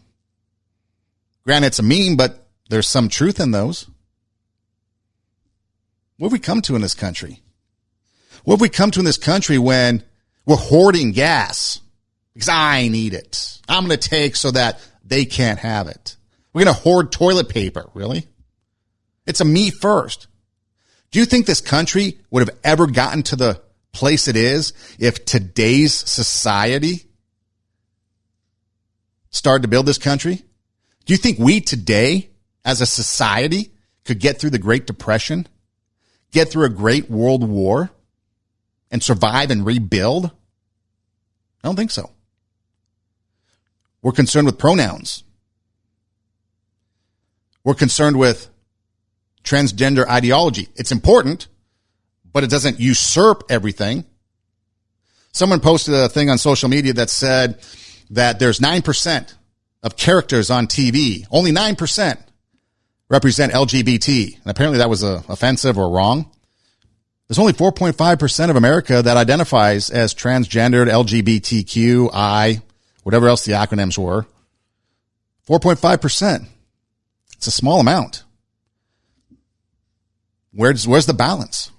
Granted, it's a meme, but there's some truth in those. What have we come to in this country? What have we come to in this country when we're hoarding gas because I need it? I'm going to take so that they can't have it. We're going to hoard toilet paper. Really? It's a me first. Do you think this country would have ever gotten to the place it is if today's society started to build this country? Do you think we today as a society could get through the Great Depression, get through a Great World War, and survive and rebuild? I don't think so. We're concerned with pronouns. We're concerned with transgender ideology. It's important, but it doesn't usurp everything. Someone posted a thing on social media that said that there's 9% of characters on TV. Only 9% represent LGBT. And apparently that was offensive or wrong. There's only 4.5% of America that identifies as transgendered, LGBTQI, whatever else the acronyms were. 4.5%. It's a small amount. Where's the balance?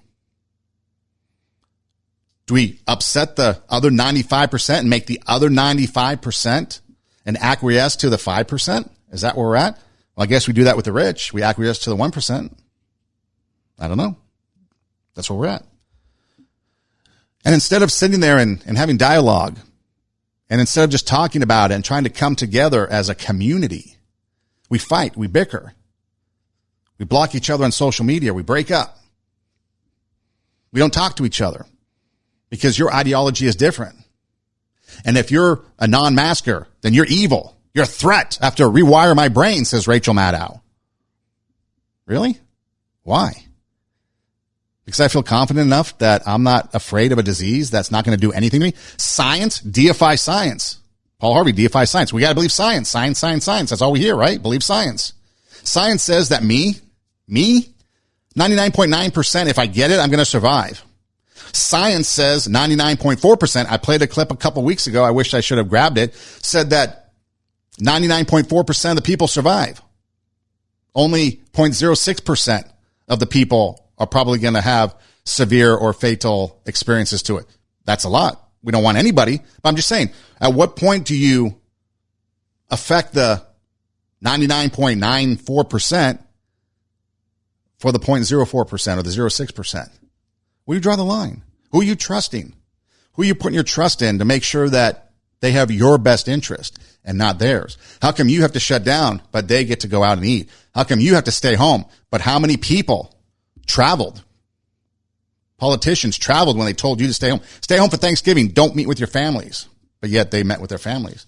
Do we upset the other 95% and make the other 95% and acquiesce to the 5%? Is that where we're at? Well, I guess we do that with the rich. We acquiesce to the 1%. I don't know. That's where we're at. And instead of sitting there and having dialogue, and instead of just talking about it and trying to come together as a community, we fight, we bicker. We block each other on social media. We break up. We don't talk to each other because your ideology is different. And if you're a non-masker, then you're evil. You're a threat. I have to rewire my brain, says Rachel Maddow. Really? Why? Because I feel confident enough that I'm not afraid of a disease that's not going to do anything to me. Science, deify science. Paul Harvey deifies science. We got to believe science. Science. That's all we hear, right? Believe science. Science says that me, 99.9%, if I get it, I'm going to survive. Science says 99.4%. I played a clip a couple weeks ago. I wish I should have grabbed it. Said that 99.4% of the people survive. Only 0.06% of the people are probably going to have severe or fatal experiences to it. That's a lot. We don't want anybody. But I'm just saying, at what point do you affect the 99.94% for the 0.04% or the 0.06%? Where do you draw the line? Who are you trusting? Who are you putting your trust in to make sure that they have your best interest and not theirs? How come you have to shut down, but they get to go out and eat? How come you have to stay home, but how many people traveled? Politicians traveled when they told you to stay home. Stay home for Thanksgiving. Don't meet with your families. But yet they met with their families.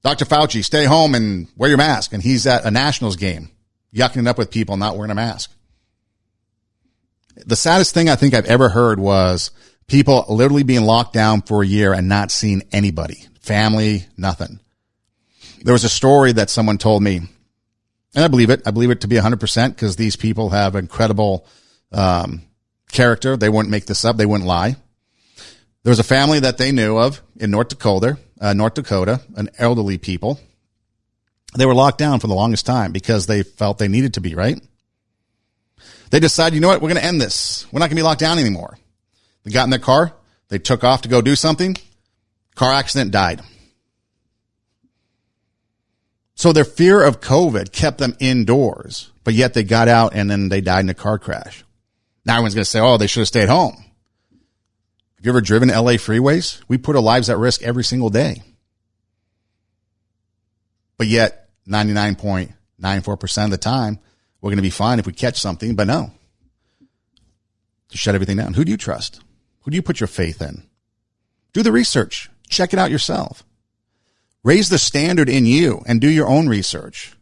Dr. Fauci, stay home and wear your mask. And he's at a Nationals game, yucking it up with people not wearing a mask. The saddest thing I think I've ever heard was people literally being locked down for a year and not seeing anybody, family, nothing. There was a story that someone told me, and I believe it. I believe it to be 100% because these people have incredible character. They wouldn't make this up. They wouldn't lie. There was a family that they knew of in North Dakota, an elderly people. They were locked down for the longest time because they felt they needed to be, right? They decided, you know what, we're going to end this. We're not going to be locked down anymore. They got in their car. They took off to go do something. Car accident, died. So their fear of COVID kept them indoors, but yet they got out and then they died in a car crash. Now everyone's going to say, oh, they should have stayed home. Have you ever driven LA freeways? We put our lives at risk every single day. But yet 99.94% of the time, we're going to be fine if we catch something, but no. To shut everything down. Who do you trust? Who do you put your faith in? Do the research. Check it out yourself. Raise the standard in you and do your own research.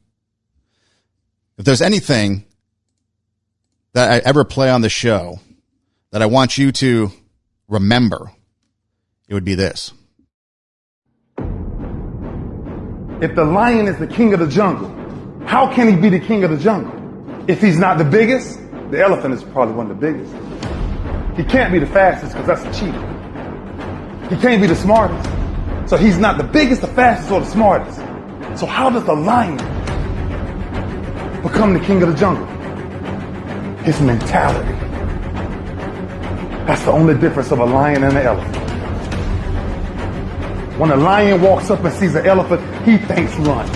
If there's anything that I ever play on the show that I want you to remember, it would be this. If the lion is the king of the jungle, how can he be the king of the jungle? If he's not the biggest, the elephant is probably one of the biggest. He can't be the fastest because that's a cheetah. He can't be the smartest. So he's not the biggest, the fastest, or the smartest. So how does the lion become the king of the jungle? His mentality. That's the only difference of a lion and an elephant. When a lion walks up and sees an elephant, he thinks lunch.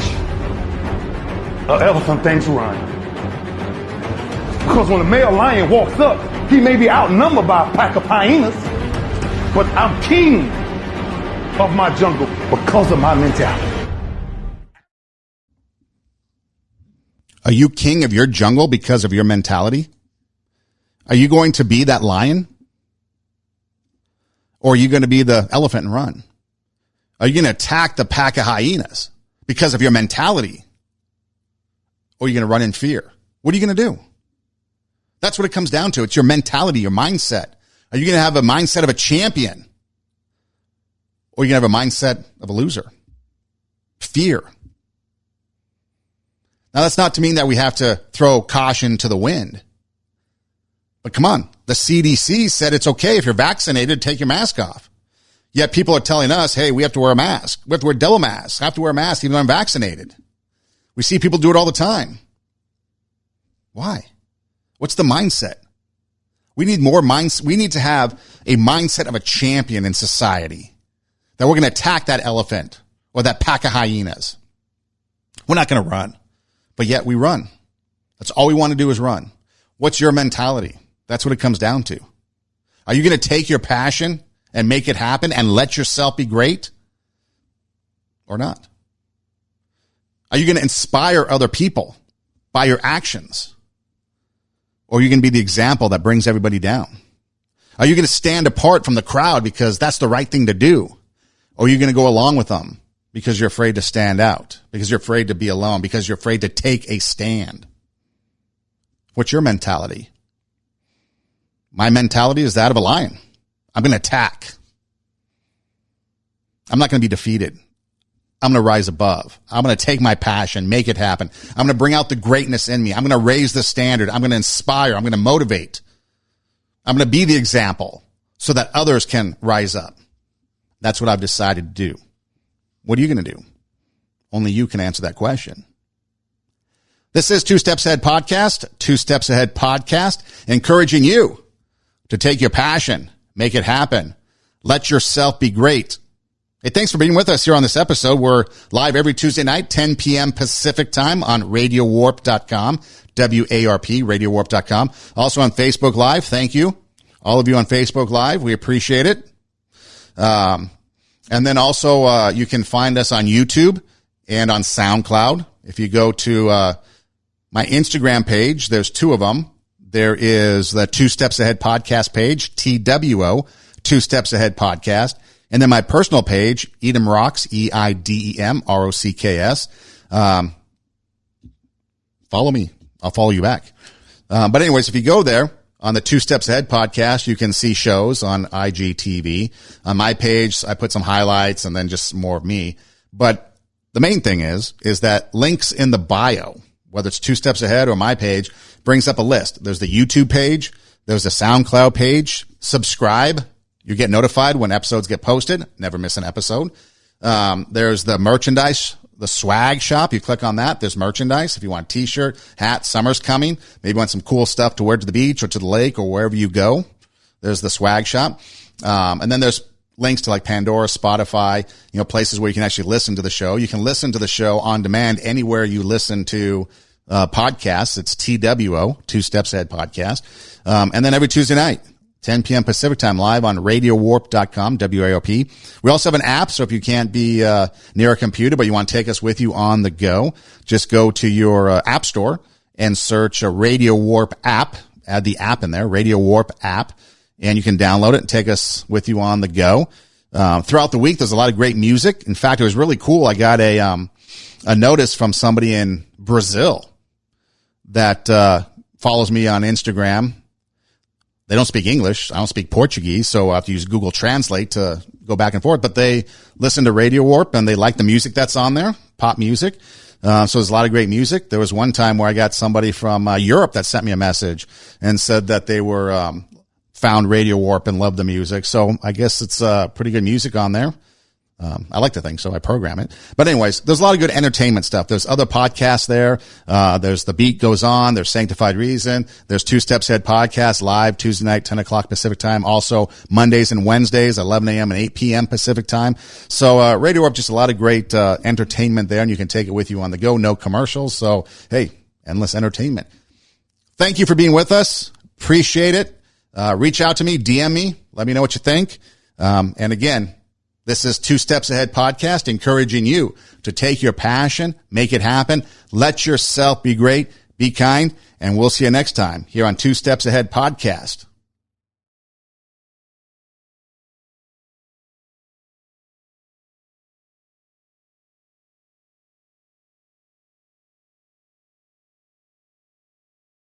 An elephant thinks run. Because when a male lion walks up, he may be outnumbered by a pack of hyenas, but I'm king of my jungle because of my mentality. Are you king of your jungle because of your mentality? Are you going to be that lion? Or are you going to be the elephant and run? Are you going to attack the pack of hyenas because of your mentality? Or are you going to run in fear? What are you going to do? That's what it comes down to. It's your mentality, your mindset. Are you going to have a mindset of a champion? Or are you going to have a mindset of a loser? Fear. Now, that's not to mean that we have to throw caution to the wind. But come on, the CDC said it's okay if you're vaccinated, take your mask off. Yet people are telling us, hey, we have to wear a mask. We have to wear double masks. I have to wear a mask even though I'm vaccinated. We see people do it all the time. Why? What's the mindset? We need more minds. We need to have a mindset of a champion in society. That we're going to attack that elephant or that pack of hyenas. We're not going to run, but yet we run. That's all we want to do is run. What's your mentality? That's what it comes down to. Are you going to take your passion and make it happen and let yourself be great or not? Are you going to inspire other people by your actions? Or are you going to be the example that brings everybody down? Are you going to stand apart from the crowd because that's the right thing to do? Or are you going to go along with them because you're afraid to stand out, because you're afraid to be alone, because you're afraid to take a stand? What's your mentality? My mentality is that of a lion. I'm going to attack. I'm not going to be defeated. I'm going to rise above. I'm going to take my passion, make it happen. I'm going to bring out the greatness in me. I'm going to raise the standard. I'm going to inspire. I'm going to motivate. I'm going to be the example so that others can rise up. That's what I've decided to do. What are you going to do? Only you can answer that question. This is Two Steps Ahead Podcast, Two Steps Ahead Podcast, encouraging you to take your passion, make it happen. Let yourself be great. Hey, thanks for being with us here on this episode. We're live every Tuesday night, 10 p.m. Pacific time on RadioWarp.com, W-A-R-P, RadioWarp.com. Also on Facebook Live. Thank you. All of you on Facebook Live. We appreciate it. And then also, you can find us on YouTube and on SoundCloud. If you go to, my Instagram page, there's two of them. There is the Two Steps Ahead Podcast page, TWO, Two Steps Ahead Podcast. And then my personal page, Edem Rocks, EIDEM, ROCKS. Follow me. I'll follow you back. But anyways, if you go there on the Two Steps Ahead Podcast, you can see shows on IGTV. On my page, I put some highlights and then just more of me. But the main thing is that links in the bio, whether it's Two Steps Ahead or my page, brings up a list. There's the YouTube page. There's the SoundCloud page. Subscribe. You get notified when episodes get posted. Never miss an episode. There's the merchandise, the swag shop. You click on that. There's merchandise. If you want a t-shirt, hat, summer's coming. Maybe you want some cool stuff to wear to the beach or to the lake or wherever you go. There's the swag shop. And then there's links to like Pandora, Spotify, places where you can actually listen to the show. You can listen to the show on demand anywhere you listen to podcasts. It's TWO, Two Steps Ahead Podcast. And then every Tuesday night, 10 p.m. Pacific time, live on RadioWarp.com, WARP. We also have an app, so if you can't be near a computer, but you want to take us with you on the go, just go to your app store and search a Radio Warp app. Add the app in there, Radio Warp app. And you can download it and take us with you on the go. Throughout the week, there's a lot of great music. In fact, it was really cool. I got a notice from somebody in Brazil that follows me on Instagram. They don't speak English. I don't speak Portuguese, so I have to use Google Translate to go back and forth. But they listen to Radio Warp, and they like the music that's on there, pop music. So there's a lot of great music. There was one time where I got somebody from Europe that sent me a message and said that they were found Radio Warp and loved the music. So I guess it's pretty good music on there. I like to think so. I program it. But anyways, there's a lot of good entertainment stuff. There's other podcasts there. There's The Beat Goes On. There's Sanctified Reason. There's Two Steps Ahead Podcast live Tuesday night, 10 o'clock Pacific time. Also Mondays and Wednesdays, 11 a.m. and 8 p.m. Pacific time. So Radio Warp, just a lot of great entertainment there, and you can take it with you on the go. No commercials. So, hey, endless entertainment. Thank you for being with us. Appreciate it. Reach out to me, DM me, let me know what you think. And again, this is Two Steps Ahead Podcast, encouraging you to take your passion, make it happen. Let yourself be great, be kind, and we'll see you next time here on Two Steps Ahead Podcast.